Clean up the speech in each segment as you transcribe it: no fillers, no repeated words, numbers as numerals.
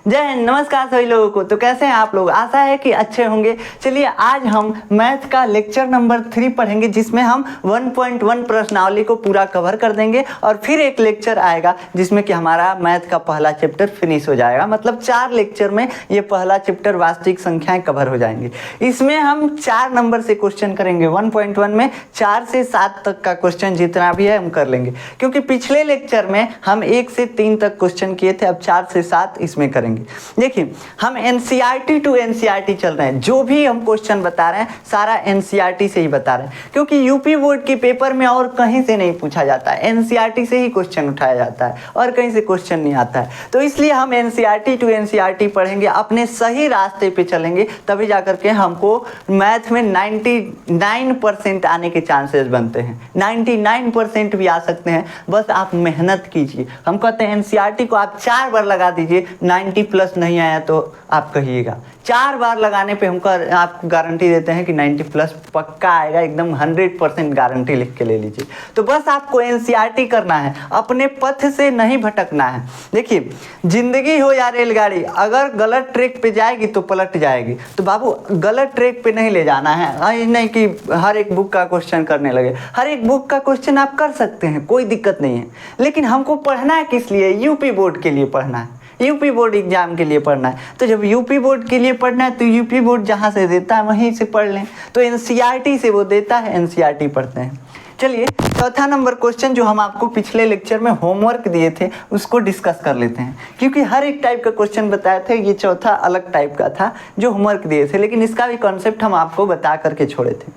जय हिंद, नमस्कार सभी लोगों को। तो कैसे हैं आप लोग? आशा है कि अच्छे होंगे। चलिए आज हम मैथ का लेक्चर नंबर 3 पढ़ेंगे, जिसमें हम 1.1 प्रश्नावली को पूरा कवर कर देंगे और फिर एक लेक्चर आएगा जिसमें कि हमारा मैथ का पहला चैप्टर फिनिश हो जाएगा। मतलब 4 लेक्चर में ये पहला चैप्टर वास्तविक संख्याएं कवर हो जाएंगी। इसमें हम 4 नंबर से क्वेश्चन करेंगे। 1.1 में 4 से 7 तक का क्वेश्चन जितना भी है हम कर लेंगे, क्योंकि पिछले लेक्चर में हम 1 से 3 तक क्वेश्चन किए थे। अब 4 से 7 इसमें करेंगे। देखिए हम एनसीईआरटी टू एनसीईआरटी चल रहे हैं। जो भी हम क्वेश्चन बता रहे हैं सारा एनसीईआरटी से ही बता रहे हैं, क्योंकि यूपी बोर्ड के पेपर में और कहीं से नहीं पूछा जाता है, एनसीईआरटी से ही क्वेश्चन उठाया जाता है और कहीं से क्वेश्चन नहीं आता है। तो इसलिए हम एनसीईआरटी टू एनसीईआरटी पढ़ेंगे, अपने सही रास्ते पे चलेंगे, तभी जाकर के हमको मैथ में 99% आने के चांसेस बनते हैं। 99% भी आ सकते हैं, बस आप मेहनत कीजिए। हम कहते हैं एनसीईआरटी को आप 4 बार लगा दीजिए, 90 प्लस नहीं आया तो आप कहिएगा। 4 बार लगाने पे हमको आपको गारंटी देते हैं कि 90 प्लस पक्का आएगा, एकदम 100% गारंटी लिख के ले लीजिए। तो बस आपको एनसीईआरटी करना है, अपने पथ से नहीं भटकना है। देखिए जिंदगी हो या रेलगाड़ी, अगर गलत ट्रैक पे जाएगी तो पलट जाएगी। तो बाबू गलत ट्रैक पे नहीं ले जाना है। नहीं कि हर एक बुक का क्वेश्चन करने लगे। हर एक बुक का क्वेश्चन आप कर सकते हैं, कोई दिक्कत नहीं है, लेकिन हमको पढ़ना है किस लिए? यूपी बोर्ड के लिए पढ़ना है, यूपी बोर्ड एग्जाम के लिए पढ़ना है। तो जब यूपी बोर्ड के लिए पढ़ना है तो यूपी बोर्ड जहाँ से देता है वहीं से पढ़ लें। तो एनसीईआरटी से वो देता है, एनसीईआरटी पढ़ते हैं। चलिए चौथा नंबर क्वेश्चन जो हम आपको पिछले लेक्चर में होमवर्क दिए थे उसको डिस्कस कर लेते हैं, क्योंकि हर एक टाइप का क्वेश्चन बताए थे। ये चौथा अलग टाइप का था जो होमवर्क दिए थे, लेकिन इसका भी कॉन्सेप्ट हम आपको बता करके छोड़े थे।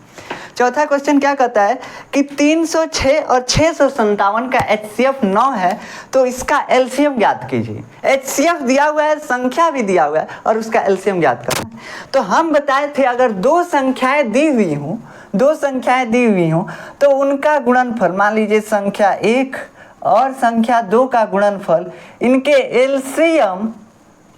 चौथा क्वेश्चन क्या कहता है कि 306 और 657 का HCF 9 है, तो इसका LCM ज्ञात कीजिए। HCF दिया हुआ है, संख्या भी दिया हुआ है और उसका LCM ज्ञात करना है। तो हम बताए थे अगर दो संख्याएं दी हुई हों तो उनका गुणनफल, मान लीजिए संख्या 1 और संख्या 2 का गुणनफल इनके LCM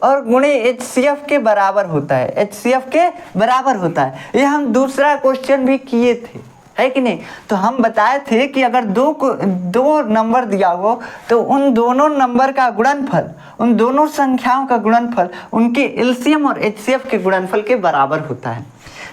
और गुणे HCF के बराबर होता है। HCF के बराबर होता है। ये हम दूसरा क्वेश्चन भी किए थे, है कि नहीं? तो हम बताए थे कि अगर दो नंबर दिया हो तो उन दोनों नंबर का गुणनफल, उन दोनों संख्याओं का गुणनफल उनके LCM और HCF के गुणनफल के बराबर होता है।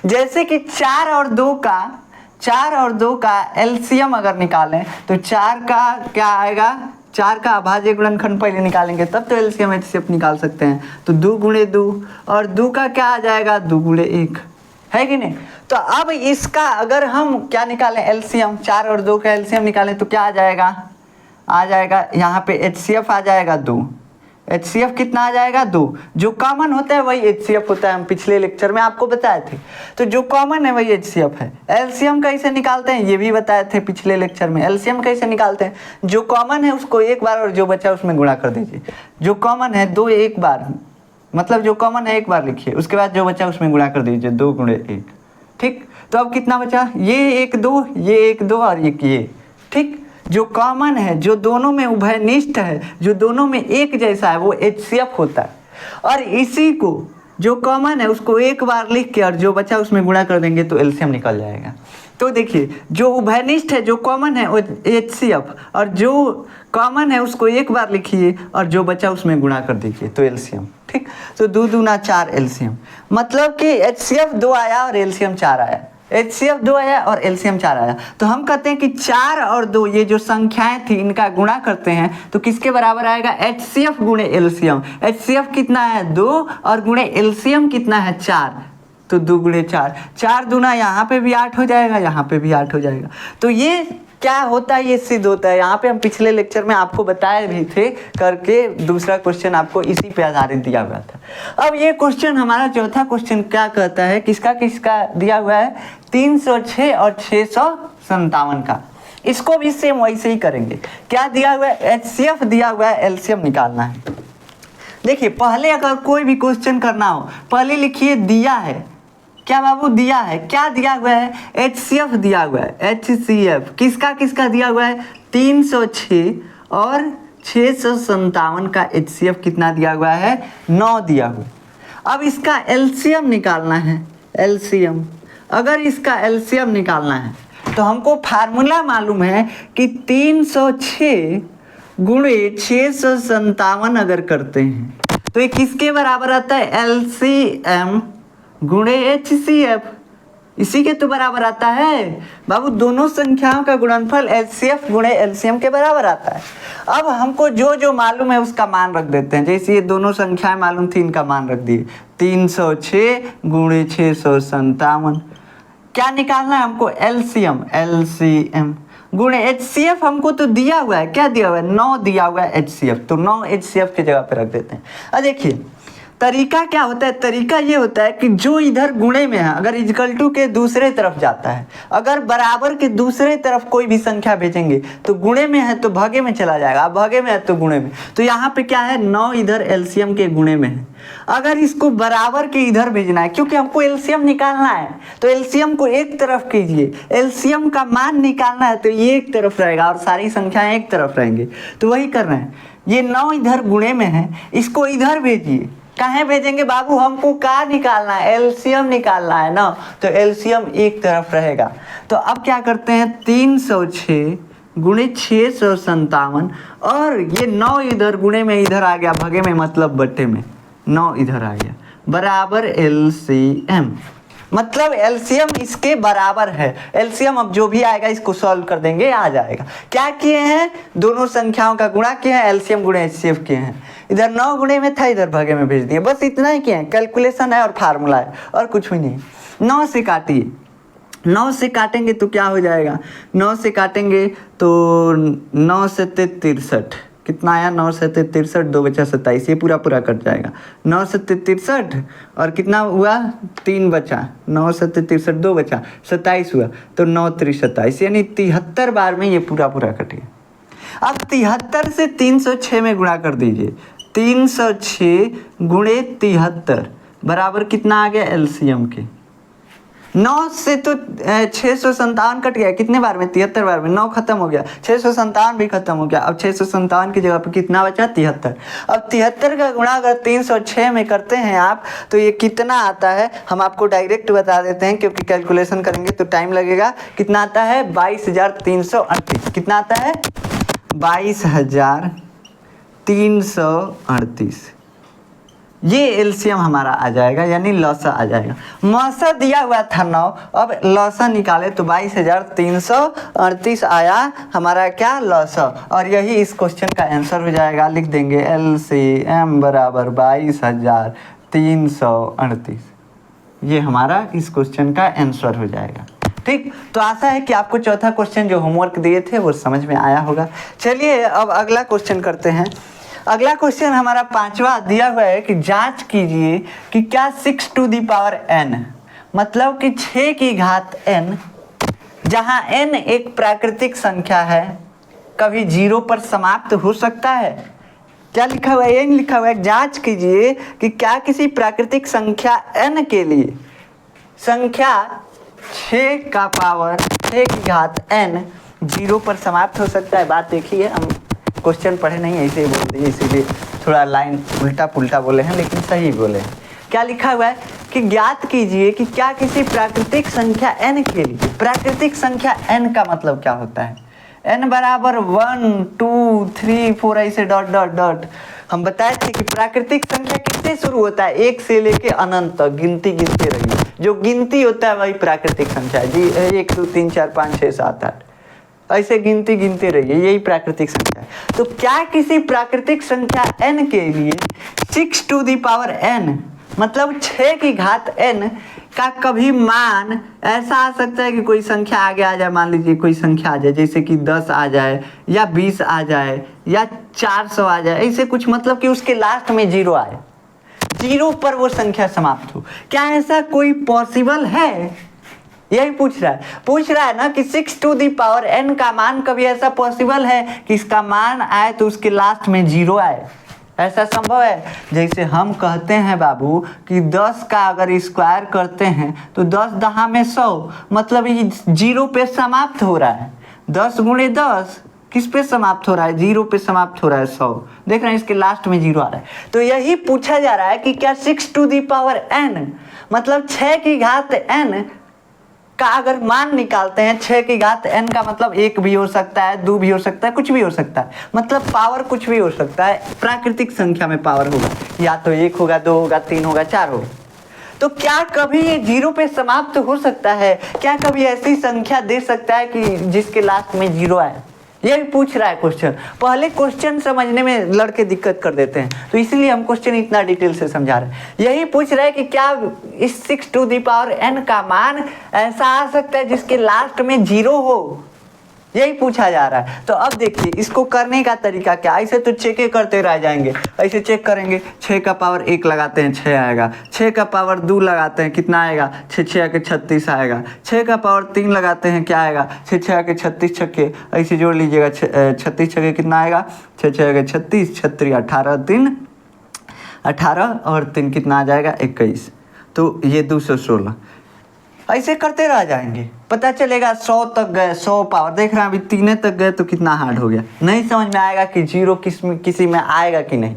जैसे कि 4 और 2 का LCM अगर निकालें तो 4 का क्या आएगा? 4 का अभाज्य गुणनखंड पहले निकालेंगे तब तो LCM HCF निकाल सकते हैं। तो 2 गुणे 2 और 2 का क्या आ जाएगा? 2 गुणे 1, है कि नहीं? तो अब इसका अगर हम क्या निकालें? LCM, 4 और 2 का LCM निकालें तो क्या आ जाएगा? यहाँ पे HCF आ जाएगा 2। HCF कितना आ जाएगा? 2। जो कॉमन होता है वही HCF होता है, हम पिछले लेक्चर में आपको बताए थे। तो जो कॉमन है वही HCF है। LCM कैसे निकालते हैं ये भी बताए थे पिछले लेक्चर में। LCM कैसे निकालते हैं? जो कॉमन है उसको एक बार और जो बचा उसमें गुणा कर दीजिए। जो कॉमन है 2 एक बार, मतलब जो कॉमन है एक बार लिखिए, उसके बाद जो बचा उसमें गुणा कर दीजिए, 2 गुणे 1। ठीक, तो अब कितना बचा? ये 1 2, ये 1 2 और ये। ठीक, जो कॉमन है, जो दोनों में उभयनिष्ठ है, जो दोनों में एक जैसा है, वो HCF होता है। और इसी को जो कॉमन है उसको एक बार लिख के और जो बचा उसमें गुणा कर देंगे तो LCM निकल जाएगा। तो देखिए जो उभयनिष्ठ है, जो कॉमन है वो HCF, और जो कॉमन है उसको एक बार लिखिए और जो बचा उसमें गुणा कर दीजिए तो LCM। ठीक, तो 2 दूना 4 LCM, मतलब कि HCF 2 आया और LCM 4 आया। HCF 2 आया और LCM 4 आया। तो हम कहते हैं कि 4 और 2 ये जो संख्याएं थी इनका गुणा करते हैं तो किसके बराबर आएगा? HCF गुणे LCM। HCF कितना है? 2 और गुणे LCM कितना है? 4। तो 2 गुणे 4, 4 दूना यहाँ पे भी 8 हो जाएगा, यहाँ पे भी 8 हो जाएगा। तो ये क्या होता है? ये सिद्ध होता है। यहाँ पे हम पिछले लेक्चर में आपको बताए भी थे करके, दूसरा क्वेश्चन आपको इसी पे आधारित दिया हुआ था। अब ये क्वेश्चन हमारा चौथा क्वेश्चन क्या कहता है? किसका दिया हुआ है? 306 और 657 का। इसको भी सेम वैसे ही करेंगे। क्या दिया हुआ है? HCF दिया हुआ है, LCM निकालना है। देखिए पहले अगर कोई भी क्वेश्चन करना हो, पहले लिखिए दिया है। क्या बाबू? दिया है। क्या दिया हुआ है? HCF दिया हुआ है, HCF। किसका दिया हुआ है? 306 और 657 का HCF कितना दिया हुआ है? 9 दिया हुआ। अब इसका LCM निकालना है। LCM, अगर इसका LCM निकालना है तो हमको फार्मूला मालूम है कि 306 गुणे 657 अगर करते हैं तो ये किसके बराबर आता है? LCM गुणे HCF, इसी के तो बराबर आता है बाबू। दोनों संख्याओं का गुणनफल HCF गुणे LCM के बराबर आता है। अब हमको जो जो मालूम है उसका मान रख देते हैं। जैसे ये दोनों संख्याएं मालूम थी, इनका मान रख दिए 306 गुणे 657। क्या निकालना है हमको? LCM गुणे HCF हमको तो दिया हुआ है, क्या दिया हुआ है? 9 दिया हुआ है HCF, तो 9 HCF की जगह पे रख देते हैं। अब देखिए तरीका क्या होता है, तरीका ये होता है कि जो इधर गुणे में है अगर इक्वल टू के दूसरे तरफ जाता है, अगर बराबर के दूसरे तरफ कोई भी संख्या भेजेंगे तो गुणे में है तो भागे में चला जाएगा, अब भागे में है तो गुणे में। तो यहाँ पे क्या है? 9 इधर LCM के गुणे में है। अगर इसको बराबर के इधर भेजना है, क्योंकि हमको LCM निकालना है, तो LCM को एक तरफ कीजिए। LCM का मान निकालना है तो ये एक तरफ रहेगा और सारी संख्याएं एक तरफ रहेंगे, तो वही कर रहे हैं। ये 9 इधर गुणे में है, इसको इधर भेजिए। कहाँ भेजेंगे बाबू? हमको क्या निकालना है? LCM निकालना है ना, तो LCM एक तरफ रहेगा। तो अब क्या करते हैं? 306 गुणे 657 और ये 9 इधर गुणे में इधर आ गया, भगे में मतलब बट्टे में 9 इधर आ गया, बराबर LCM। मतलब LCM इसके बराबर है। LCM अब जो भी आएगा इसको सॉल्व कर देंगे, आ जाएगा। क्या किए हैं? दोनों संख्याओं का गुणा किए हैं, LCM गुणे HCF किए हैं। इधर 9 गुणे में था, इधर भागे में भेज दिए, बस इतना ही किए हैं। कैलकुलेशन है और फार्मूला है और कुछ भी नहीं। 9 से काटिए, 9 से काटेंगे तो क्या हो जाएगा? 9 से काटेंगे तो 9 से 63, कितना आया? 9 से 63, 2 बचा 27, ये पूरा पूरा कट जाएगा। 9 से 63 और कितना हुआ? 3 बचा, 9 से 63 2 बचा 27 हुआ, तो 9 3 27, यानी 73 बार में ये पूरा पूरा कटेगा। अब 73 से 306 में गुणा कर दीजिए। 306 गुणे 73 बराबर कितना आ गया? LCM के 9 से तो 657 कट गया, कितने बार में? 73 बार में। 9 खत्म हो गया, 657 भी खत्म हो गया। अब 657 की जगह पर कितना बचा? 73। अब 73 का गुणा अगर 306 में करते हैं आप, तो ये कितना आता है हम आपको डायरेक्ट बता देते हैं, क्योंकि कैलकुलेशन करेंगे तो टाइम लगेगा। कितना आता है? 22,338। कितना आता है? 22,338। ये LCM हमारा आ जाएगा, यानी लौसा आ जाएगा। मौसा दिया हुआ था 9, अब लौसा निकाले तो 22,338 आया हमारा क्या? लौसा। और यही इस क्वेश्चन का आंसर हो जाएगा। लिख देंगे LCM बराबर 22,338। ये हमारा इस क्वेश्चन का आंसर हो जाएगा। ठीक, तो आशा है कि आपको चौथा क्वेश्चन जो होमवर्क दिए थे वो समझ में आया होगा। चलिए अब अगला क्वेश्चन करते हैं। अगला क्वेश्चन हमारा 5वां दिया हुआ है कि जांच कीजिए कि क्या 6 टू दी पावर n, मतलब कि 6 की घात n, जहां n एक प्राकृतिक संख्या है, कभी 0 पर समाप्त हो सकता है। क्या लिखा हुआ है? ये लिखा हुआ है जांच कीजिए कि क्या किसी प्राकृतिक संख्या n के लिए संख्या 6 का पावर 6 की घात n 0 पर समाप्त हो सकता है। बात देखिए, हम क्वेश्चन पढ़े नहीं, ऐसे ही बोल दिए, इसीलिए थोड़ा लाइन उल्टा पुल्टा बोले हैं, लेकिन सही बोले हैं। क्या लिखा हुआ है कि ज्ञात कीजिए कि क्या किसी प्राकृतिक संख्या n के लिए, प्राकृतिक संख्या n का मतलब क्या होता है? n बराबर 1 2 3 4 ऐसे डॉट डॉट डॉट। हम बताए थे कि प्राकृतिक संख्या किससे शुरू होता है? 1 से लेके अनंत तक गिनती गिनते रहिए, जो गिनती होता है वही प्राकृतिक संख्या है जी। 1 2 3 4 5 6 7 8 ऐसे गिनती गिनते रहिए, यही प्राकृतिक संख्या है। तो क्या किसी प्राकृतिक संख्या n के लिए 6 टू दी पावर n, मतलब 6 की घात n का कभी मान ऐसा आ सकता है कि कोई संख्या आगे आ जाए? मान लीजिए कोई संख्या आ जाए, जैसे कि 10 आ जाए या 20 आ जाए या 400 आ जाए, ऐसे कुछ, मतलब कि उसके लास्ट में 0 आए, 0 पर वो संख्या समाप्त हो। क्या ऐसा कोई पॉसिबल है? यही पूछ रहा है ना कि 6 टू दी पावर n का मान कभी ऐसा पॉसिबल है कि इसका मान आए तो उसके लास्ट में 0 आए? ऐसा संभव है? जैसे हम कहते हैं बाबू कि 10 का अगर स्क्वायर करते हैं तो 10 दहा में 100, मतलब ये 0 पे समाप्त हो रहा है। 10 गुणे 10 किस पे समाप्त हो रहा है? 0 पे समाप्त हो रहा है, 100। देख रहे हैं, इसके लास्ट में 0 आ रहा है। तो यही पूछा जा रहा है कि क्या 6 टू दी पावर n, मतलब 6 की घात n का अगर मान निकालते हैं 6 की घात n का मतलब 1 भी हो सकता है, 2 भी हो सकता है, कुछ भी हो सकता है, मतलब पावर कुछ भी हो सकता है। प्राकृतिक संख्या में पावर होगा या तो 1 होगा, 2 होगा, 3 होगा, 4 होगा। तो क्या कभी ये 0 पे समाप्त हो सकता है? क्या कभी ऐसी संख्या दे सकता है कि जिसके लास्ट में 0 आए? यही पूछ रहा है क्वेश्चन। पहले क्वेश्चन समझने में लड़के दिक्कत कर देते हैं, तो इसलिए हम क्वेश्चन इतना डिटेल से समझा रहे हैं। यही पूछ रहा है कि क्या इस 6 टू द पावर n का मान ऐसा आ सकता है जिसके लास्ट में 0 हो? यही पूछा जा रहा है। तो अब देखिए इसको करने का तरीका क्या। ऐसे तो चेक करते रह जाएंगे, ऐसे चेक करेंगे 6 का पावर 1 लगाते हैं 6 आएगा, 6 का पावर 2 लगाते हैं कितना आएगा, 6 6 के 36 आएगा, 6 का पावर 3 लगाते हैं क्या आएगा, 6 6 के 36 छक्के, ऐसे जोड़ लीजिएगा 36 छक्के कितना आएगा, 6 6 के 36, 36 18 3 18 और 3 कितना आ जाएगा 21, तो ये 216। ऐसे करते रह जाएंगे, पता चलेगा 100 तक गए, 100 पावर देख रहे हैं अभी 3 तक गए तो कितना हार्ड हो गया। नहीं समझ में आएगा कि 0 किसी में आएगा कि नहीं।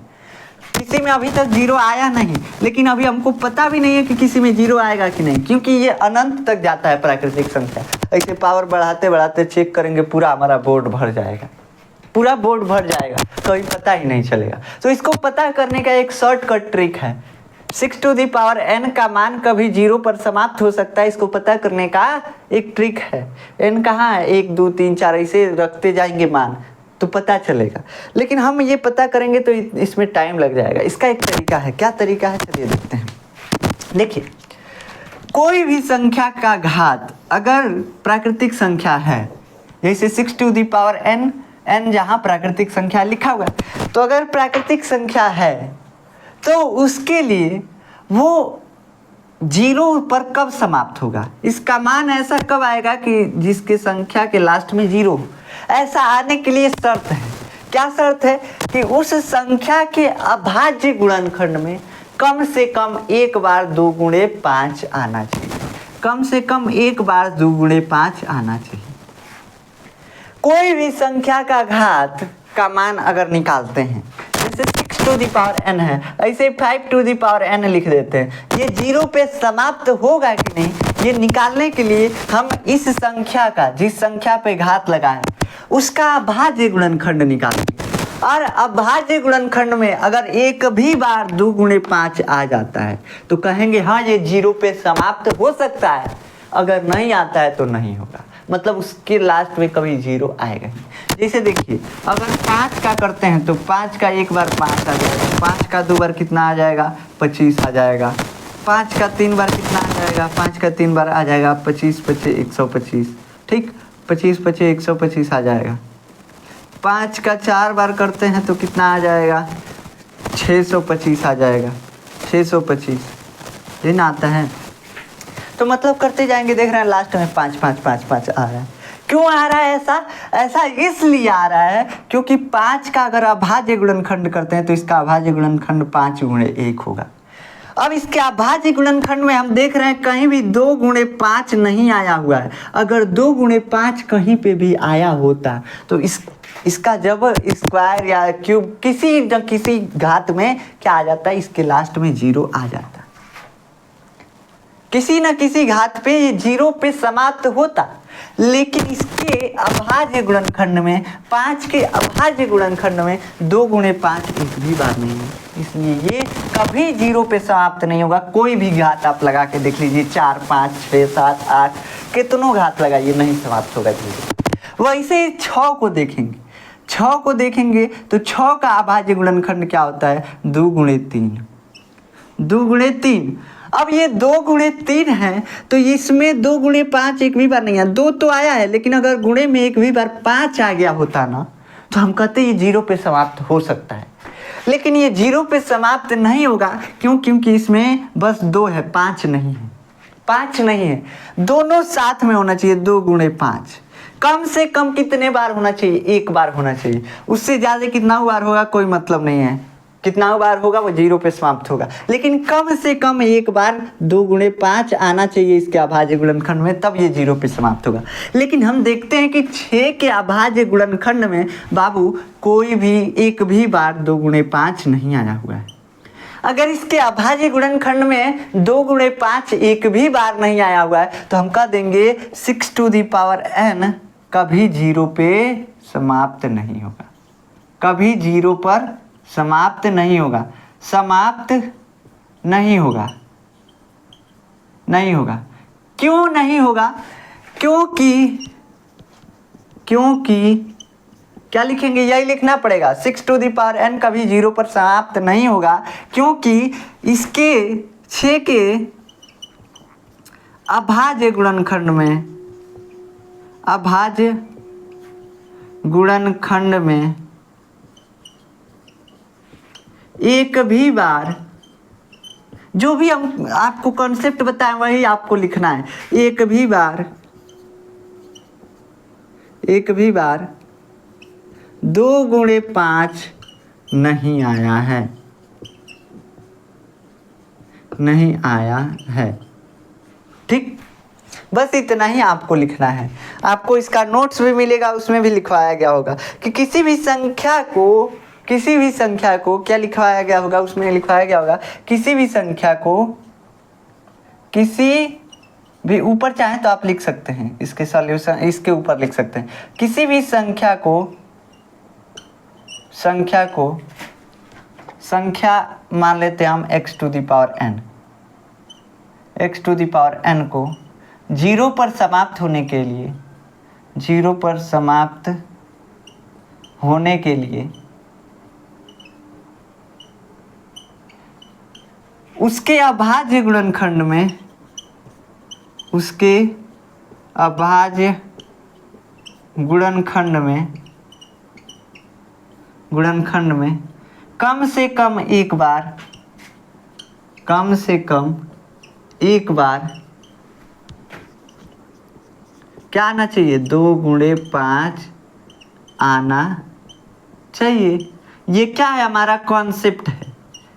किसी में अभी तक 0 आया नहीं, लेकिन अभी हमको पता भी नहीं है कि किसी में 0 आएगा कि नहीं, क्योंकि ये अनंत तक जाता है प्राकृतिक संख्या। ऐसे पावर बढ़ाते बढ़ाते चेक करेंगे, पूरा हमारा बोर्ड भर जाएगा, पूरा बोर्ड भर जाएगा, कभी पता ही नहीं चलेगा। तो इसको पता करने का एक शॉर्टकट ट्रिक है। 6 टू दी पावर n का मान कभी 0 पर समाप्त हो सकता है, इसको पता करने का एक ट्रिक है। n कहाँ है, 1 2 3 4 ऐसे रखते जाएंगे मान तो पता चलेगा, लेकिन हम ये पता करेंगे तो इसमें टाइम लग जाएगा। इसका एक तरीका है। क्या तरीका है, चलिए देखते हैं। देखिए कोई भी संख्या का घात अगर प्राकृतिक संख्या है, जैसे 6 to the power n, n जहाँ प्राकृतिक संख्या लिखा हुआ है, तो अगर प्राकृतिक संख्या है तो उसके लिए वो 0 पर कब समाप्त होगा, इसका मान ऐसा कब आएगा कि जिसके संख्या के लास्ट में 0 हो। ऐसा आने के लिए शर्त है। क्या शर्त है? कि उस संख्या के अभाज्य गुणनखंड में कम से कम 1 बार 2 गुणे 5 आना चाहिए। कम से कम 1 बार 2 गुणे 5 आना चाहिए। कोई भी संख्या का घात का मान अगर निकालते हैं, जैसे 6 टू दी पावर n है, ऐसे 5 टू दी पावर n लिख देते हैं, ये 0 पे समाप्त होगा कि नहीं, ये निकालने के लिए हम इस संख्या का, जिस संख्या पे घात लगाएं, उसका अभाज्य गुणनखंड निकालेंगे। और अभाज्य गुणनखंड में अगर एक भी बार 2 गुणे 5 आ जाता है तो कहेंगे हाँ ये 0 पे समाप्त हो सकता है। अगर नहीं आता है तो नहीं होगा, मतलब उसके लास्ट में कभी 0 आएगा नहीं। जैसे देखिए अगर 5 का करते हैं तो 5 का 1 बार 5 आ जाएगा, 5 का 2 बार कितना आ जाएगा, 25 आ जाएगा, 5 का 3 बार कितना आ जाएगा, 5 का 3 बार आ जाएगा 25 25 125, ठीक, 25 25 125 आ जाएगा। 5 का 4 बार करते हैं तो कितना आ जाएगा, 625 आ जाएगा, 625, ये ना आता है। तो मतलब करते जाएंगे, देख रहे हैं लास्ट में 5 5 5 5 आ रहा है। क्यों आ रहा है ऐसा? ऐसा इसलिए आ रहा है क्योंकि 5 का अगर अभाज्य गुणनखंड करते हैं तो इसका अभाज्य गुणनखंड 5 गुणे 1 होगा। अब इसके अभाज्य गुणनखंड में हम देख रहे हैं कहीं भी 2 गुणे 5 नहीं आया हुआ है। अगर 2 गुणे 5 कहीं पे भी आया होता तो इसका जब स्क्वायर या क्यूब किसी न किसी घात में क्या आ जाता है, इसके लास्ट में 0 आ जाता, किसी न किसी घात पे ये 0 पे समाप्त होता। लेकिन इसके अभाज्य गुणनखंड में, 5 के अभाज्य गुणनखंड में 2 गुणे 5 एक भी बार नहीं है, इसलिए ये कभी 0 पे समाप्त नहीं होगा। कोई भी घात आप लगा के देख लीजिए, 4 5 6 7 8 कितनों घात लगाइए, नहीं समाप्त होगा 0। वैसे ही 6 को देखेंगे, 6 को देखेंगे तो 6 का अभाज्य गुणनखंड क्या होता है, 2 गुणे 3, 2 गुणे 3। अब ये 2 गुणे 3 है तो इसमें 2 गुणे 5 एक भी बार नहीं है, 2 तो आया है, लेकिन अगर गुणे में एक भी बार 5 आ गया होता ना तो हम कहते ये 0 पे समाप्त हो सकता है। लेकिन ये 0 पे समाप्त नहीं होगा, क्यों? क्योंकि इसमें बस 2 है, 5 नहीं है, 5 नहीं है, दोनों साथ में होना चाहिए। 2 गुणे 5 कम से कम कितने बार होना चाहिए, 1 बार होना चाहिए। उससे ज़्यादा कितना बार होगा कोई मतलब नहीं है, कितना बार होगा वो 0 पे समाप्त होगा। लेकिन कम से कम 1 बार 2 गुणे 5 आना चाहिए इसके अभाज्य गुणनखंड में, तब ये 0 पे समाप्त होगा। लेकिन हम देखते हैं कि 6 के अभाज्य गुणनखंड में बाबू कोई भी एक भी बार 2 गुणे 5 नहीं आया हुआ है। अगर इसके अभाज्य गुणनखंड में 2 गुणे 5 एक भी बार नहीं आया हुआ है तो हम कह देंगे 6 टू दी पावर n कभी 0 पे समाप्त नहीं होगा, कभी 0 पर समाप्त नहीं होगा, समाप्त नहीं होगा, नहीं होगा। क्यों नहीं होगा? क्योंकि क्या लिखेंगे? यही लिखना पड़ेगा, 6 टू दी पावर n कभी 0 पर समाप्त नहीं होगा, क्योंकि इसके 6 के अभाज्य गुणनखंड में, अभाज्य गुणनखंड में एक भी बार, जो भी हम आपको कॉन्सेप्ट बताएं वही आपको लिखना है, एक भी बार 2 गुणे 5 नहीं आया है, नहीं आया है। ठीक, बस इतना ही आपको लिखना है। आपको इसका नोट्स भी मिलेगा, उसमें भी लिखवाया गया होगा कि किसी भी संख्या को क्या लिखवाया गया होगा, उसमें लिखवाया गया होगा किसी भी संख्या को, किसी भी, ऊपर चाहे तो आप लिख सकते हैं इसके सॉल्यूशन, इसके ऊपर लिख सकते हैं, किसी भी संख्या मान लेते हैं हम x to the power n को 0 पर समाप्त होने के लिए, 0 पर समाप्त होने के लिए उसके अभाज्य गुणनखंड में, उसके अभाज्य गुणनखंड में कम से कम एक बार क्या आना चाहिए? 2 गुणे 5 आना चाहिए। ये क्या है? हमारा कॉन्सेप्ट है।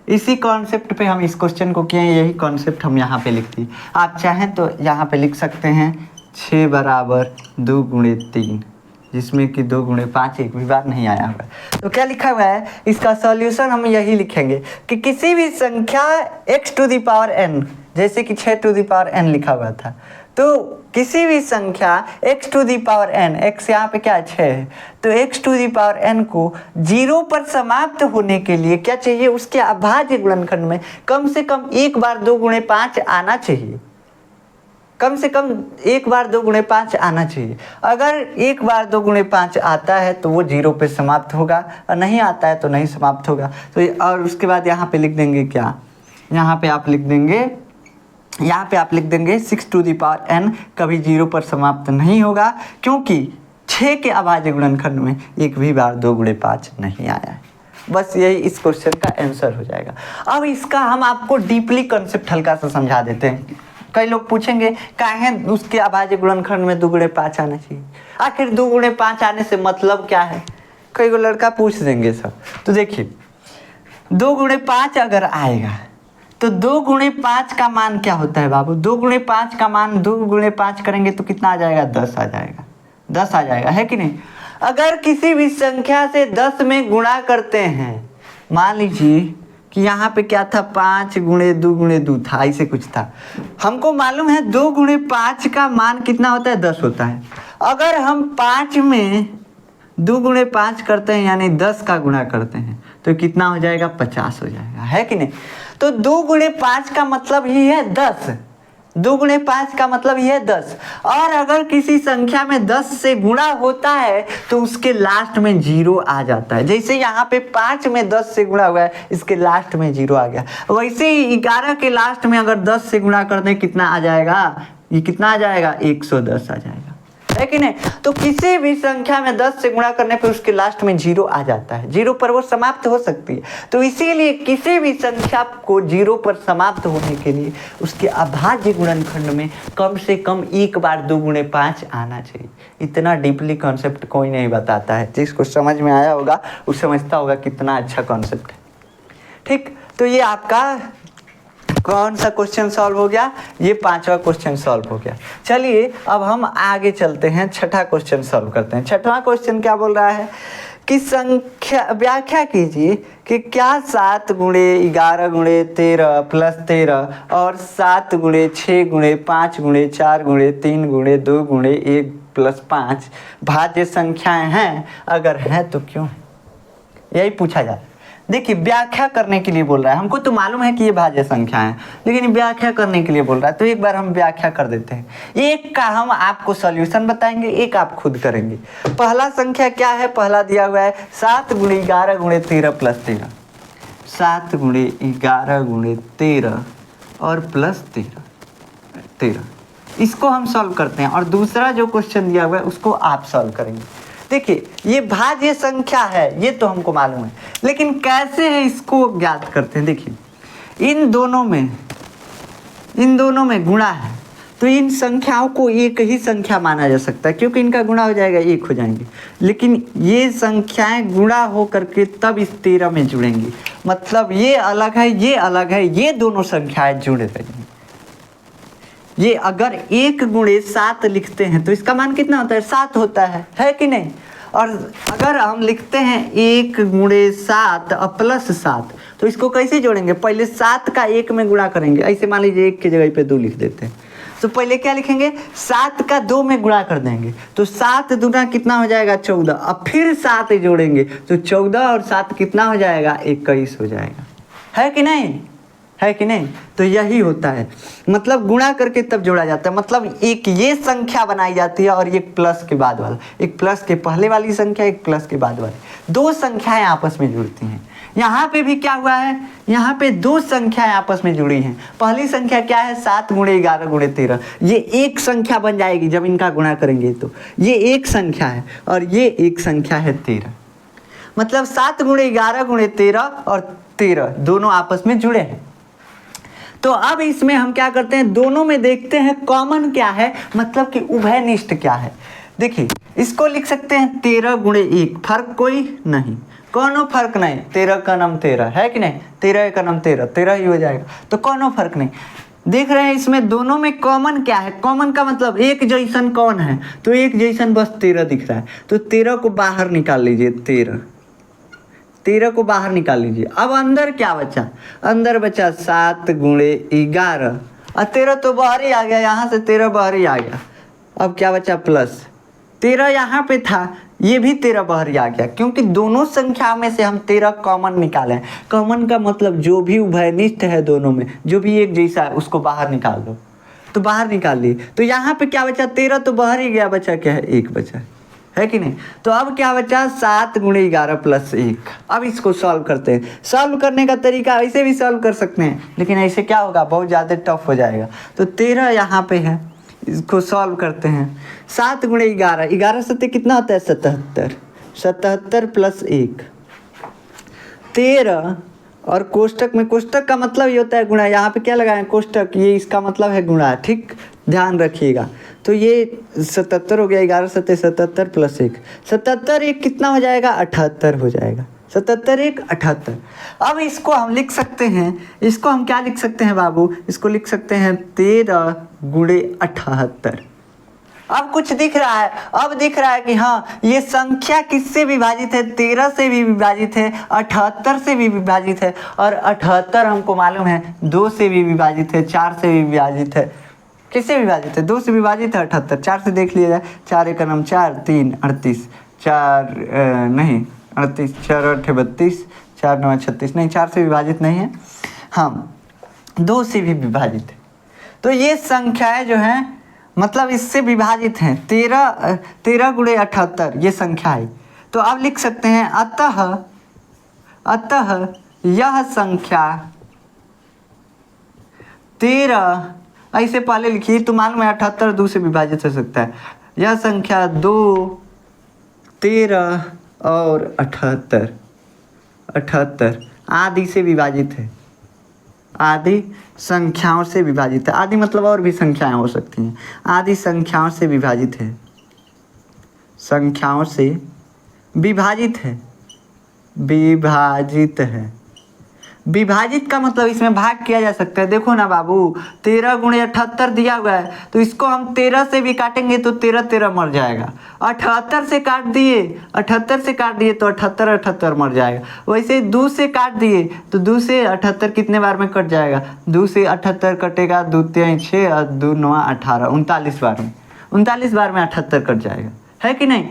इसी कॉन्सेप्ट पे हम इस क्वेश्चन को किए हैं, यही कॉन्सेप्ट हम यहाँ पे लिख दिए। आप चाहें तो यहाँ पे लिख सकते हैं 6 बराबर 2 गुणे 3, जिसमें कि 2 गुणे 5 एक भी बार नहीं आया हुआ। तो क्या लिखा हुआ है? इसका सॉल्यूशन हम यही लिखेंगे कि किसी भी संख्या x to the power n, जैसे कि 6 टू दी पावर n लिखा हुआ था, तो किसी भी संख्या x to the power n, x यहाँ पे क्या 6 है, तो x to the power n को 0 पर समाप्त होने के लिए क्या चाहिए? उसके अभाज्य गुणनखंड में कम से कम एक बार 2 गुणे 5 आना चाहिए, कम से कम एक बार 2 गुणे 5 आना चाहिए। अगर एक बार 2 गुणे 5 आता है तो वो 0 पे समाप्त होगा, और नहीं आता है तो नहीं समाप्त होगा। तो और उसके बाद यहाँ पे लिख देंगे क्या? यहाँ पे आप लिख देंगे 6 टू दी पावर n कभी 0 पर समाप्त नहीं होगा, क्योंकि 6 के अभाज्य गुणनखंड में एक भी बार 2 गुणे 5 नहीं आया है। बस यही इस क्वेश्चन का आंसर हो जाएगा। अब इसका हम आपको डीपली कॉन्सेप्ट हल्का सा समझा देते हैं। कई लोग पूछेंगे काहे उसके अभाज्य गुणनखंड में 2 गुणे 5 आना चाहिए, आखिर 2 गुणे 5 आने से मतलब क्या है? कई को लड़का पूछ देंगे सब। तो देखिए 2 गुणे 5 अगर आएगा तो 2 गुणे 5 का मान क्या होता है बाबू? 2 गुणे 5 का मान 2 गुणे 5 करेंगे तो कितना आ जाएगा? 10 आ जाएगा, 10 आ जाएगा, है कि नहीं? अगर किसी भी संख्या से 10 में गुणा करते हैं, मान लीजिए कि यहाँ पे क्या था? 5 गुणे 2 था, ऐसे कुछ था। हमको मालूम है 2 गुणे 5 का मान कितना होता है? 10 होता है। अगर हम 5 में 2 गुणे 5 करते हैं यानी 10 का गुणा करते हैं तो कितना हो जाएगा? 50 हो जाएगा, है कि नहीं? तो 2 गुणे 5 का मतलब ही है 10, 2 गुणे 5 का मतलब ही है 10। और अगर किसी संख्या में 10 से गुणा होता है तो उसके लास्ट में 0 आ जाता है। जैसे यहाँ पे 5 में 10 से गुणा हुआ है, इसके लास्ट में 0 आ गया। वैसे ही 11 के लास्ट में अगर 10 से गुणा कर दें कितना आ जाएगा? ये कितना आ जाएगा? 110 आ जाएगा, है कि नहीं? तो किसी भी संख्या में 10 से गुणा करने पर उसके लास्ट में 0 आ जाता है, 0 पर वो समाप्त हो सकती है। तो इसीलिए किसी भी संख्या को 0 पर समाप्त होने के लिए उसके अभाज्य गुणनखंड में कम से कम एक बार 2 गुणे 5 आना चाहिए। इतना डीपली कॉन्सेप्ट कोई नहीं बताता है। जिसको समझ में आया होगा वो समझता होगा कितना अच्छा कॉन्सेप्ट है। ठीक, तो ये आपका कौन सा क्वेश्चन सॉल्व हो गया? ये 5वां क्वेश्चन सॉल्व हो गया। चलिए अब हम आगे चलते हैं, 6ठा क्वेश्चन सॉल्व करते हैं। 6ठवां क्वेश्चन क्या बोल रहा है की संख्या व्याख्या कीजिए कि क्या 7 गुणे 11 गुणे 13 प्लस 13 और 7 गुणे 6 गुणे 5 गुणे 4 गुणे 3 गुणे 2 गुणे 1 प्लस 5 भाज्य संख्याएं हैं, अगर हैं तो क्यों है, यही पूछा जाता है। देखिए व्याख्या करने के लिए बोल रहा है, हमको तो मालूम है कि ये भाज्य संख्या है, लेकिन व्याख्या करने के लिए बोल रहा है, तो एक बार हम व्याख्या कर देते हैं। एक का हम आपको सॉल्यूशन बताएंगे, एक आप खुद करेंगे। पहला संख्या क्या है, पहला दिया हुआ है 7 गुणे 11 गुणे 13 प्लस 13, 7 गुणे 11 गुणे 13 और प्लस 13, इसको हम सॉल्व करते हैं। और दूसरा जो क्वेश्चन दिया हुआ है उसको आप सॉल्व करेंगे। देखिए ये भाज्य संख्या है, ये तो हमको मालूम है, लेकिन कैसे है इसको ज्ञात करते हैं। देखिए इन दोनों में गुणा है, तो इन संख्याओं को एक ही संख्या माना जा सकता है, क्योंकि इनका गुणा हो जाएगा, एक हो जाएंगे। लेकिन ये संख्याएं गुणा हो करके तब इस 13 में जुड़ेंगी, मतलब ये अलग है, ये अलग है, ये दोनों संख्याएं जुड़े रहेंगी। ये अगर 1 गुणे 7 लिखते हैं तो इसका मान कितना होता है, 7 होता है कि नहीं। और अगर हम लिखते हैं 1 गुणे 7 और प्लस 7, तो इसको कैसे जोड़ेंगे, पहले 7 का 1 में गुणा करेंगे। ऐसे मान लीजिए 1 की जगह पे 2 लिख देते हैं, तो पहले क्या लिखेंगे, 7 का 2 में गुणा कर देंगे, तो 7 दूना कितना हो जाएगा 14, अब फिर 7 जोड़ेंगे तो 14 और 7 कितना हो जाएगा 21 हो जाएगा, है कि नहीं, है कि नहीं। तो यही होता है, मतलब गुणा करके तब जोड़ा जाता है, मतलब एक ये संख्या बनाई जाती है और एक प्लस के बाद वाला, एक प्लस के पहले वाली संख्या, एक प्लस के बाद वाली, दो संख्याएं आपस में जुड़ती हैं। यहाँ पे भी क्या हुआ है, यहाँ पे दो संख्याएं आपस में जुड़ी हैं। पहली संख्या क्या है, 7 गुणे 11 गुणे 13, ये एक संख्या बन जाएगी जब इनका गुणा करेंगे, तो ये एक संख्या है और ये एक संख्या है 13, मतलब 7 गुणे 11 गुणे 13 और 13 दोनों आपस में जुड़े हैं। तो अब इसमें हम क्या करते हैं, दोनों में देखते हैं कॉमन क्या है, मतलब कि उभयनिष्ठ क्या है। देखिए इसको लिख सकते हैं 13 गुणे 1, फर्क कोई नहीं, कोनो फर्क नहीं, 13 का नाम 13 है कि नहीं, 13 का नाम 13, 13 ही हो जाएगा, तो कोनो फर्क नहीं। देख रहे हैं इसमें दोनों में कॉमन क्या है, कॉमन का मतलब एक जैसन कौन है, तो एक जैसन बस 13 दिख रहा है, तो 13 को बाहर निकाल लीजिए, 13 को बाहर निकाल लीजिए। अब अंदर क्या बचा, अंदर बचा 7 गुणे 11 और 13 तो बाहर ही आ गया, यहाँ से 13 बाहर ही आ गया। अब क्या बचा प्लस 13, यहाँ पे था, ये भी 13 बाहर ही आ गया, क्योंकि दोनों संख्या में से हम 13 कॉमन निकाले हैं। कॉमन का मतलब जो भी उभयनिष्ठ है दोनों में, जो भी एक जैसा है उसको बाहर निकाल दो, तो बाहर निकाल लिए। तो यहाँ पे क्या बचा, 13 तो बाहर ही गया, बचा क्या है, 1 बचा है कि नहीं। तो अब क्या बचा, 7 गुणे 11 प्लस 1। अब इसको सॉल्व करते हैं। सॉल्व करने का तरीका ऐसे भी सॉल्व कर सकते हैं, लेकिन ऐसे क्या होगा, बहुत ज़्यादा टफ हो जाएगा। तो 13 यहाँ पे है, इसको सॉल्व करते हैं। 7 गुणे 11, 11 सत्ते कितना होता है 77, 77 प्लस 1 13, और कोष्टक में, कोष्टक का मतलब ये होता है गुणा, यहाँ पे क्या लगाएं कोष्टक, ये इसका मतलब है गुणा, ठीक ध्यान रखिएगा। तो ये 77 हो गया, 11 सत्ते 77 प्लस 1, 77 1 कितना हो जाएगा 78 हो जाएगा, 77 1 78। अब इसको हम लिख सकते हैं, इसको हम क्या लिख सकते हैं बाबू, इसको लिख सकते हैं 13 गुणे 78। अब कुछ दिख रहा है, अब दिख रहा है कि हाँ ये संख्या किससे विभाजित है, 13 से भी विभाजित है, 78 से भी विभाजित है, और 78 हमको मालूम है 2 से भी विभाजित है, 4 से भी विभाजित है। किससे विभाजित है, 2 से विभाजित है 78, 4 से देख लिया जाए, 4 एक नाम 4, 3 38, 4 नहीं 38, 4 8 32, 4 9 36, नहीं 4 से विभाजित नहीं है, हाँ 2 से भी विभाजित है। तो ये संख्याएं जो हैं मतलब इससे विभाजित हैं, 13 गुणे 78 ये संख्या है। तो अब लिख सकते हैं अतः यह संख्या 13, ऐसे पहले लिखिए तो मालूम है 78 2 से विभाजित हो सकता है। यह संख्या 2 13 और 78 आदि से विभाजित है, आदि संख्याओं से विभाजित है। आदि मतलब और भी संख्याएं हो सकती हैं, आदि संख्याओं से विभाजित है, संख्याओं से विभाजित है, विभाजित है। विभाजित का मतलब इसमें भाग किया जा सकता है। देखो ना बाबू, 13 गुणे 78 दिया हुआ है, तो इसको हम 13 से भी काटेंगे तो 13 13 मर जाएगा। 78 से काट दिए, 78 से काट दिए तो 78 78 मर जाएगा। वैसे 2 से काट दिए तो 2 से 78 कितने बार में कट जाएगा? 2 से 78 कटेगा, 2 3 6 और 2 9 18, 39 बार में, 39 बार में 78 कट जाएगा, है कि नहीं?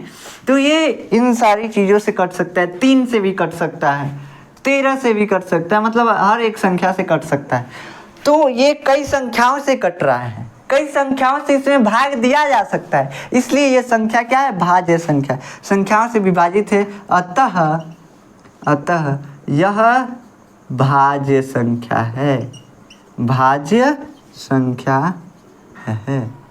तो ये इन सारी चीज़ों से कट सकता है। 3 से भी कट सकता है, 13 से भी कट सकता है, मतलब हर एक संख्या से कट सकता है। तो ये कई संख्याओं से कट रहा है, कई संख्याओं से इसमें भाग दिया जा सकता है, इसलिए ये संख्या क्या है? भाज्य संख्या, संख्याओं से विभाजित है। अतः यह भाज्य संख्या है, भाज्य संख्या है।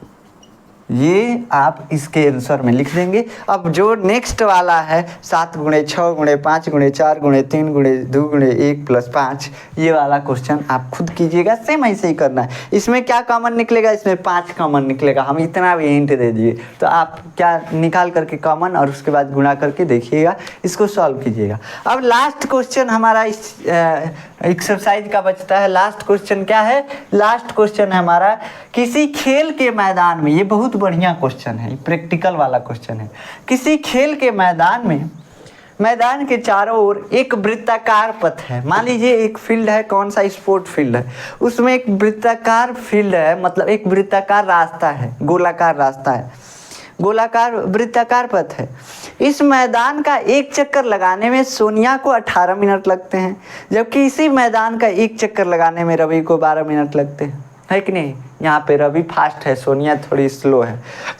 ये आप इसके आंसर में लिख देंगे। अब जो नेक्स्ट वाला है 7 गुणे 6 गुणे 5 गुणे 4 गुणे 3 गुणे 2 गुणे 1 + 5, ये वाला क्वेश्चन आप खुद कीजिएगा, सेम ऐसे ही करना है। इसमें क्या कॉमन निकलेगा? इसमें 5 कॉमन निकलेगा, हम इतना भी हिंट दे दिए। तो आप क्या निकाल करके कॉमन और उसके बाद गुणा करके देखिएगा, इसको सॉल्व कीजिएगा। अब लास्ट क्वेश्चन हमारा इस एक्सरसाइज का बचता है। लास्ट क्वेश्चन क्या है? लास्ट क्वेश्चन है हमारा, किसी खेल के मैदान में, ये बहुत बढ़िया क्वेश्चन है, प्रैक्टिकल वाला क्वेश्चन है। किसी खेल के मैदान में, मैदान के चारों ओर एक वृत्ताकार पथ है। मान लीजिए एक फील्ड है, कौन सा स्पोर्ट फील्ड है, उसमें एक वृत्ताकार फील्ड है, मतलब एक वृत्ताकार रास्ता है, गोलाकार रास्ता है, गोलाकार वृत्ताकार पथ है। इस मैदान का एक चक्कर लगाने में सोनिया को 18 मिनट लगते हैं, जबकि इसी मैदान का एक चक्कर लगाने में रवि को 12 मिनट लगते हैं, है कि नहीं? यहाँ पे रवि फास्ट है, सोनिया थोड़ी स्लो है।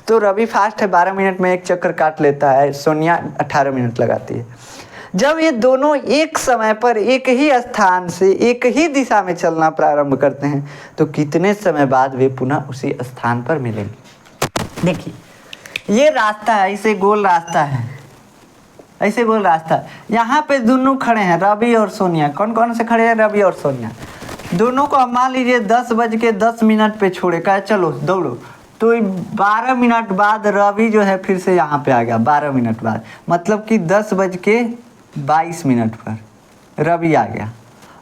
तो रवि फास्ट है, 12 मिनट में एक चक्कर काट लेता है, सोनिया 18 मिनट लगाती है। जब ये दोनों एक समय पर एक ही स्थान से एक ही दिशा में चलना प्रारंभ करते हैं तो कितने समय बाद वे पुनः उसी स्थान पर मिलेंगे? देखिए ये रास्ता है, ऐसे गोल रास्ता है, ऐसे गोल रास्ता है। यहाँ पे दोनों खड़े हैं, रवि और सोनिया। कौन कौन से खड़े हैं? रवि और सोनिया। दोनों को हम मान लीजिए 10:10 पे छोड़े, कहा चलो दौड़ो, तो 12 मिनट बाद रवि जो है फिर से यहाँ पे आ गया, 12 मिनट बाद, मतलब कि 10:22 पर रवि आ गया।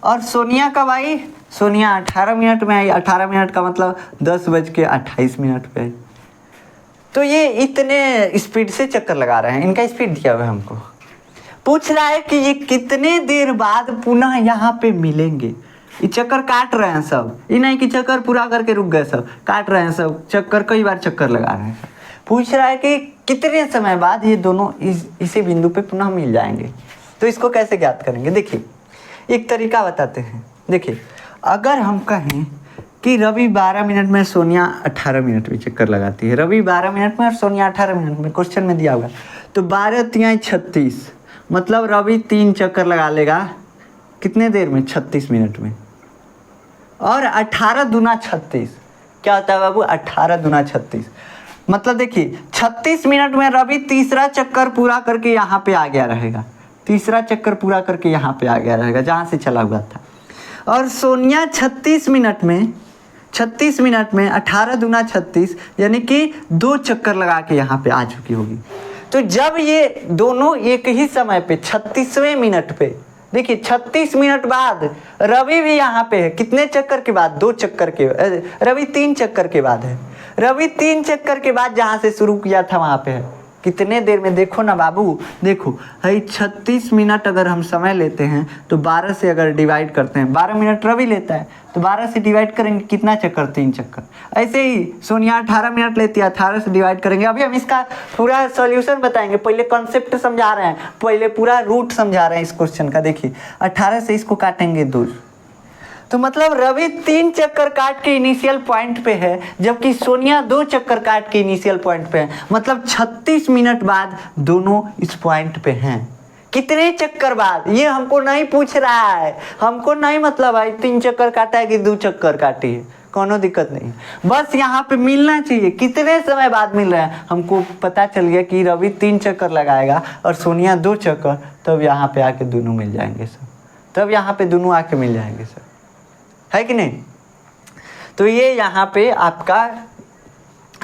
और सोनिया कब आई? सोनिया 18 मिनट में आई। 18 मिनट का मतलब 10:28 पे आई। तो ये इतने स्पीड से चक्कर लगा रहे हैं, इनका स्पीड दिया हुआ है हमको। पूछ रहा है कि ये कितने देर बाद पुनः यहाँ पे मिलेंगे। ये चक्कर काट रहे हैं सब, ये नहीं कि चक्कर पूरा करके रुक गए, सब काट रहे हैं, सब चक्कर कई बार चक्कर लगा रहे हैं। पूछ रहा है कि कितने समय बाद ये दोनों इसी बिंदु पे पुनः मिल जाएंगे। तो इसको कैसे ज्ञात करेंगे? देखिए एक तरीका बताते हैं। देखिए अगर हम कहें कि रवि 12 मिनट में, सोनिया 18 मिनट में चक्कर लगाती है, रवि 12 मिनट में और सोनिया 18 मिनट में, क्वेश्चन में दिया होगा, तो 12 3 36, मतलब रवि 3 चक्कर लगा लेगा कितने देर में? 36 मिनट में। और 18 दूना 36 क्या होता है बाबू? 18 दूना 36, मतलब देखिए 36 मिनट में रवि तीसरा चक्कर पूरा करके यहाँ पे आ गया रहेगा, तीसरा चक्कर पूरा करके यहाँ पे आ गया रहेगा जहाँ से चला हुआ था। और सोनिया 36 मिनट में 18 दूना 36, यानी कि 2 चक्कर लगा के यहाँ पे आ चुकी होगी। तो जब ये दोनों एक ही समय पे 36वें मिनट पे, देखिए 36 मिनट बाद रवि भी यहाँ पे है, कितने चक्कर के बाद? 2 चक्कर के, रवि 3 चक्कर के बाद है। रवि 3 चक्कर के बाद जहाँ से शुरू किया था वहाँ पे है। कितने देर में? देखो ना बाबू, देखो है 36 मिनट अगर हम समय लेते हैं तो 12 से अगर डिवाइड करते हैं, 12 मिनट रवि लेता है तो 12 से डिवाइड करेंगे कितना चक्कर? 3 चक्कर। ऐसे ही सोनिया 18 मिनट लेती है, 18 से डिवाइड करेंगे। अभी हम इसका पूरा सॉल्यूशन बताएंगे, पहले कॉन्सेप्ट समझा रहे हैं, पहले पूरा रूट समझा रहे हैं इस क्वेश्चन का। देखिए 18 से इसको काटेंगे 2, तो मतलब रवि 3 चक्कर काट के इनिशियल पॉइंट पे है, जबकि सोनिया 2 चक्कर काट के इनिशियल पॉइंट पे है, मतलब 36 मिनट बाद दोनों इस पॉइंट पे हैं। कितने चक्कर बाद? ये हमको नहीं पूछ रहा है, हमको नहीं मतलब है 3 चक्कर काटा है कि 2 चक्कर काटी है, कोनो दिक्कत नहीं, बस यहाँ पे मिलना चाहिए। कितने समय बाद मिल रहा है? हमको पता चल गया कि रवि 3 चक्कर लगाएगा और सोनिया 2 चक्कर, तब यहाँ पे आके दोनों मिल जाएंगे सर, तब यहाँ पे दोनों आके मिल जाएंगे सर, है कि नहीं? तो ये यहाँ पे आपका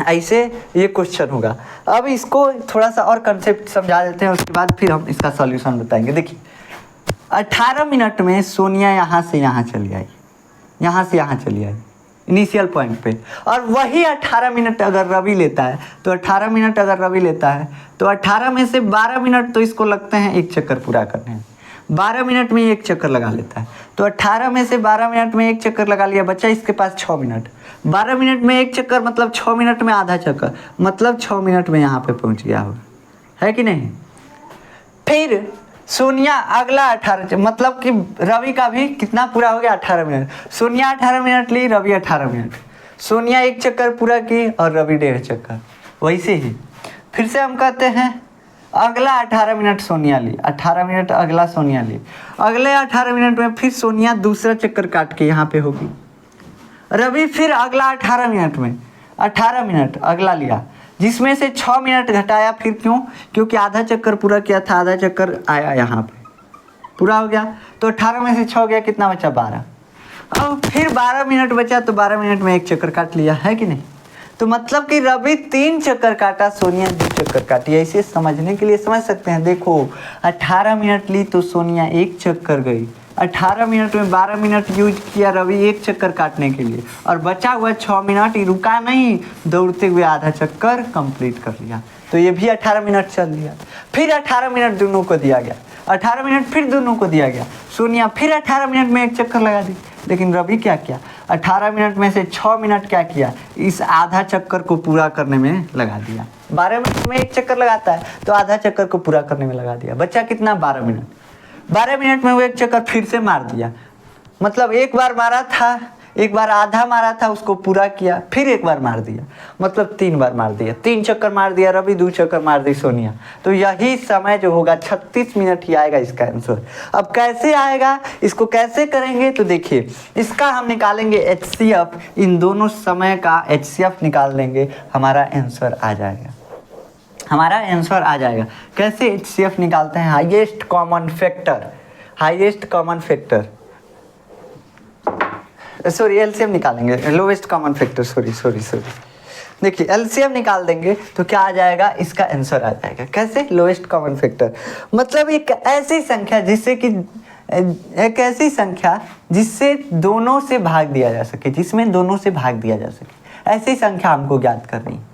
ऐसे ये क्वेश्चन होगा। अब इसको थोड़ा सा और कंसेप्ट समझा देते हैं, उसके बाद फिर हम इसका सॉल्यूशन बताएंगे। देखिए 18 मिनट में सोनिया यहाँ से यहाँ चली आई, यहाँ से यहाँ चली आई इनिशियल पॉइंट पे। और वही 18 मिनट अगर रवि लेता है तो 18 मिनट अगर रवि लेता है तो 18 में से 12 मिनट तो इसको लगते हैं एक चक्कर पूरा करने में, 12 मिनट में एक चक्कर लगा लेता है। तो 18 में से 12 मिनट में एक चक्कर लगा लिया, बच्चा इसके पास 6 मिनट। 12 मिनट में एक चक्कर मतलब 6 मिनट में आधा चक्कर, मतलब 6 मिनट में यहाँ पे पहुँच गया होगा, है कि नहीं। फिर सोनिया अगला 18 मतलब कि रवि का भी कितना पूरा हो गया 18 मिनट। सोनिया 18 मिनट ली, रवि 18 मिनट। सोनिया एक चक्कर पूरा की और रवि 1.5 चक्कर। वैसे ही फिर से हम कहते हैं अगला 18 मिनट सोनिया ली, 18 मिनट अगला सोनिया ली। अगले 18 मिनट में फिर सोनिया दूसरा चक्कर काट के यहाँ पे होगी। रवि फिर अगला 18 मिनट में 18 मिनट अगला लिया, जिसमें से 6 मिनट घटाया। फिर क्यों? क्योंकि आधा चक्कर पूरा किया था, आधा चक्कर आया यहाँ पे पूरा हो गया। तो 18 में से 6 गया, कितना बचा 12। अब फिर 12 मिनट बचा तो 12 मिनट में एक चक्कर काट लिया, है कि नहीं। तो मतलब कि रवि 3 चक्कर काटा, सोनिया 2 चक्कर काटी। ऐसे समझने के लिए समझ सकते हैं। देखो 18 मिनट ली तो सोनिया 1 चक्कर गई, 18 मिनट में 12 मिनट यूज किया रवि 1 चक्कर काटने के लिए, और बचा हुआ 6 मिनट ही रुका नहीं, दौड़ते हुए आधा चक्कर कंप्लीट कर लिया। तो ये भी 18 मिनट चल लिया। फिर 18 मिनट दोनों को दिया गया, 18 मिनट फिर दोनों को दिया गया। सोनिया फिर 18 मिनट में एक चक्कर लगा दी, लेकिन रवि क्या किया, 18 मिनट में से 6 मिनट क्या किया, इस आधा चक्कर को पूरा करने में लगा दिया। 12 मिनट में एक चक्कर लगाता है तो आधा चक्कर को पूरा करने में लगा दिया। बच्चा कितना 12 मिनट। 12 मिनट में वो एक चक्कर फिर से मार दिया, मतलब एक बार मारा था, एक बार आधा मारा था, उसको पूरा किया, फिर एक बार मार दिया, मतलब 3 बार मार दिया। 3 चक्कर मार दिया रवि, 2 चक्कर मार दी सोनिया। तो यही समय जो होगा 36 मिनट ही आएगा इसका आंसर। अब कैसे आएगा, इसको कैसे करेंगे, तो देखिए इसका हम निकालेंगे HCF, इन दोनों समय का HCF निकाल लेंगे, हमारा आंसर आ जाएगा, हमारा आंसर आ जाएगा। कैसे HCF निकालते हैं, highest common factor, highest common factor, sorry LCM निकालेंगे, लोवेस्ट कॉमन फैक्टर, सॉरी। देखिए एलसीएम निकाल देंगे तो क्या आ जाएगा, इसका आंसर आ जाएगा। कैसे, लोवेस्ट कॉमन फैक्टर मतलब एक ऐसी संख्या जिससे कि एक ऐसी संख्या जिससे दोनों से भाग दिया जा सके, जिसमें दोनों से भाग दिया जा सके, ऐसी संख्या हमको ज्ञात करनी है।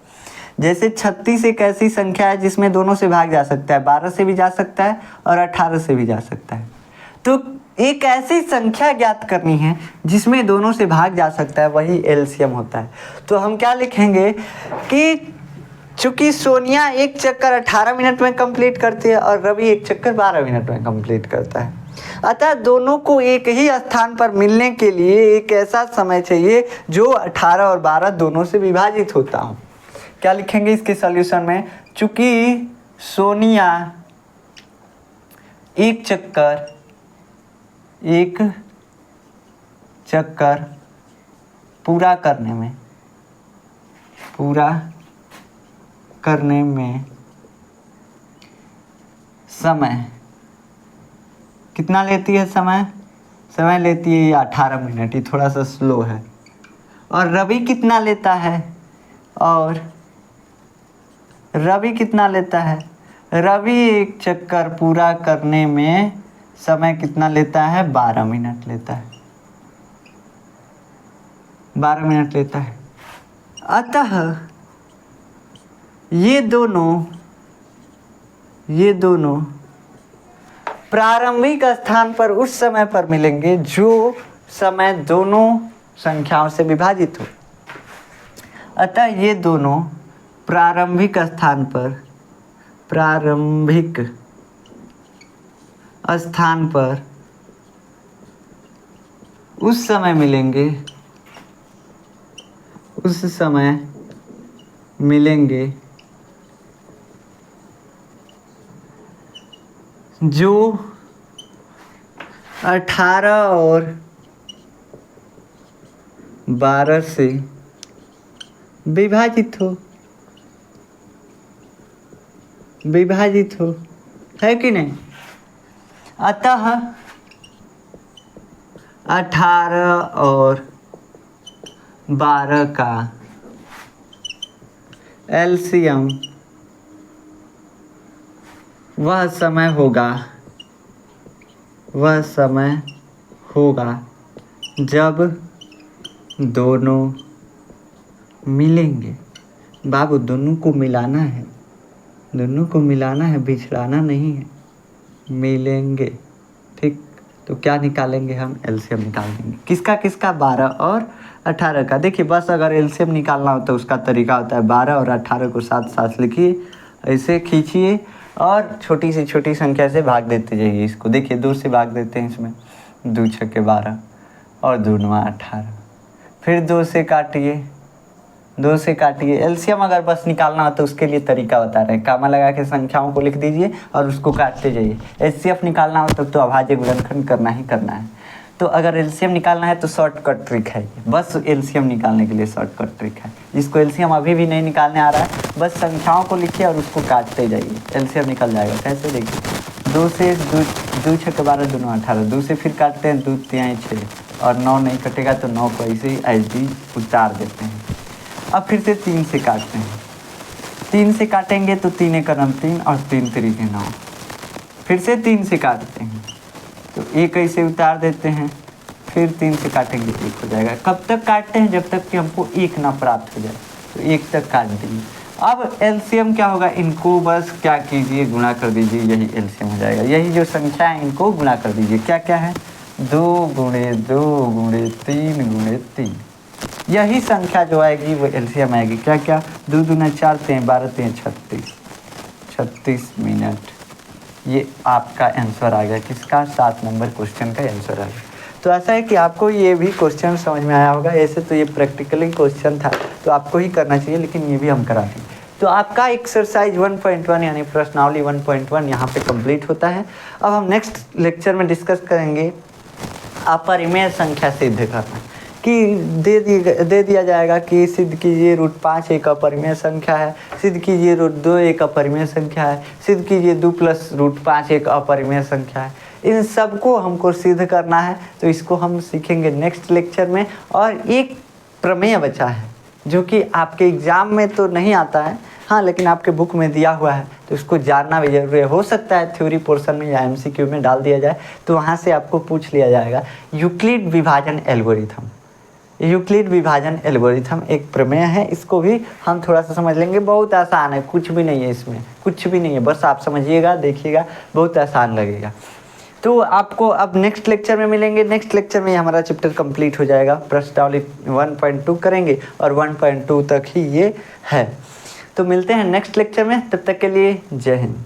जैसे 36 एक ऐसी संख्या है जिसमें दोनों से भाग जा सकता है, 12 से भी जा सकता है और 18 से भी जा सकता है। तो एक ऐसी संख्या ज्ञात करनी है जिसमें दोनों से भाग जा सकता है, वही एलसीएम होता है। तो हम क्या लिखेंगे कि चूंकि सोनिया एक चक्कर 18 मिनट में कंप्लीट करती है और रवि एक चक्कर 12 मिनट में कंप्लीट करता है, अतः दोनों को एक ही स्थान पर मिलने के लिए एक ऐसा समय चाहिए जो 18 और 12 दोनों से विभाजित होता हो। क्या लिखेंगे इसके सॉल्यूशन में, चूंकि सोनिया एक चक्कर पूरा करने में समय कितना लेती है, समय लेती है 18 मिनट, ये थोड़ा सा स्लो है। और रवि कितना लेता है, रवि एक चक्कर पूरा करने में समय कितना लेता है, 12 मिनट लेता है, 12 मिनट लेता है। अतः ये दोनों प्रारंभिक स्थान पर उस समय पर मिलेंगे जो समय दोनों संख्याओं से विभाजित हो। अतः ये दोनों प्रारंभिक स्थान पर उस समय मिलेंगे जो 18 और 12 से विभाजित हो, है कि नहीं। अतः 18 और 12 का एलसीएम वह समय होगा वह समय होगा जब दोनों मिलेंगे। बाबू दोनों को मिलाना है, दोनों को मिलाना है, बिछड़ाना नहीं है। मिलेंगे, ठीक। तो क्या निकालेंगे हम? एलसीएम निकाल देंगे। किसका किसका? 12 और 18 का। देखिए बस अगर एलसीएम निकालना हो तो उसका तरीका होता है 12 और 18 को साथ साथ लिखिए, ऐसे खींचिए और छोटी से छोटी संख्या से भाग देते जाइए इसको। देखिए 2 से भाग देते हैं इसमें, 2 छक्के 12 और 2 9 18। फिर 2 से काटिए, 2 से काटिए। एलसीएम अगर बस निकालना हो तो उसके लिए तरीका बता रहे हैं, कामा लगा के संख्याओं को लिख दीजिए और उसको काटते जाइए। एचसीएफ निकालना हो तो अभाज्य गुणनखंड करना ही करना है। तो अगर एलसीएम निकालना है तो शॉर्टकट ट्रिक है, बस एलसीएम निकालने के लिए शॉर्टकट ट्रिक है। जिसको एलसीएम अभी भी नहीं निकालने आ रहा है, बस संख्याओं को लिखिए और उसको काटते जाइए, एलसीएम निकल जाएगा। कैसे? देखिए 2 से 2 छक्के 12 2 9 18, 2 से फिर काटते हैं 2 3 6 और 9 नहीं कटेगा तो 9 को ऐसे ही एचडी उतार देते हैं। अब फिर से 3 से काटते हैं, 3 से काटेंगे तो 3 एक 3 और 3 3 9। फिर से 3 से काटते हैं तो 1 ऐसे उतार देते हैं, फिर 3 से काटेंगे 1 हो जाएगा। कब तक काटते हैं? जब तक कि हमको 1 ना प्राप्त हो जाए, तो 1 तक काट दीजिए। अब एलसीएम क्या होगा? इनको बस क्या कीजिए, गुणा कर दीजिए, यही एलसीएम हो जाएगा। यही जो संख्या है इनको गुणा कर दीजिए। क्या क्या है? 2 गुणे 2 गुणे 3 गुणे 3। यही संख्या जो आएगी वो एलसीएम आएगी। क्या क्या? 2 दूना 4 3 12 3 36 मिनट। ये आपका आंसर आ गया। किसका? 7 नंबर क्वेश्चन का आंसर आ गया। तो ऐसा है कि आपको ये भी क्वेश्चन समझ में आया होगा। ऐसे तो ये प्रैक्टिकली क्वेश्चन था तो आपको ही करना चाहिए, लेकिन ये भी हम कराते हैं। तो आपका एक्सरसाइज 1.1 यानी प्रश्नावली 1.1 यहाँ पे कंप्लीट होता है। अब हम नेक्स्ट लेक्चर में डिस्कस करेंगे अपरिमेय संख्या सिद्ध करना। कि दे दिया जाएगा कि सिद्ध कीजिए √5 एक अपरिमेय संख्या है, सिद्ध कीजिए √2 एक अपरिमेय संख्या है, सिद्ध कीजिए 2 + √5 एक अपरिमेय संख्या है। इन सबको हमको सिद्ध करना है, तो इसको हम सीखेंगे नेक्स्ट लेक्चर में। और एक प्रमेय बचा है जो कि आपके एग्ज़ाम में तो नहीं आता है, हाँ, लेकिन आपके बुक में दिया हुआ है, तो इसको जानना भी जरूरी है। हो सकता है थ्योरी पोर्शन में या एमसीक्यू में डाल दिया जाए, तो वहाँ से आपको पूछ लिया जाएगा। यूक्लिड विभाजन एल्गोरिथम, यूक्लिड विभाजन एल्गोरिथम एक प्रमेय है। इसको भी हम थोड़ा सा समझ लेंगे। बहुत आसान है, कुछ भी नहीं है इसमें, कुछ भी नहीं है, बस आप समझिएगा, देखिएगा, बहुत आसान लगेगा। तो आपको अब नेक्स्ट लेक्चर में मिलेंगे। नेक्स्ट लेक्चर में हमारा चैप्टर कंप्लीट हो जाएगा। प्रश्नावली 1.2 करेंगे और 1.2 तक ही ये है। तो मिलते हैं नेक्स्ट लेक्चर में, तब तक के लिए जय हिंद।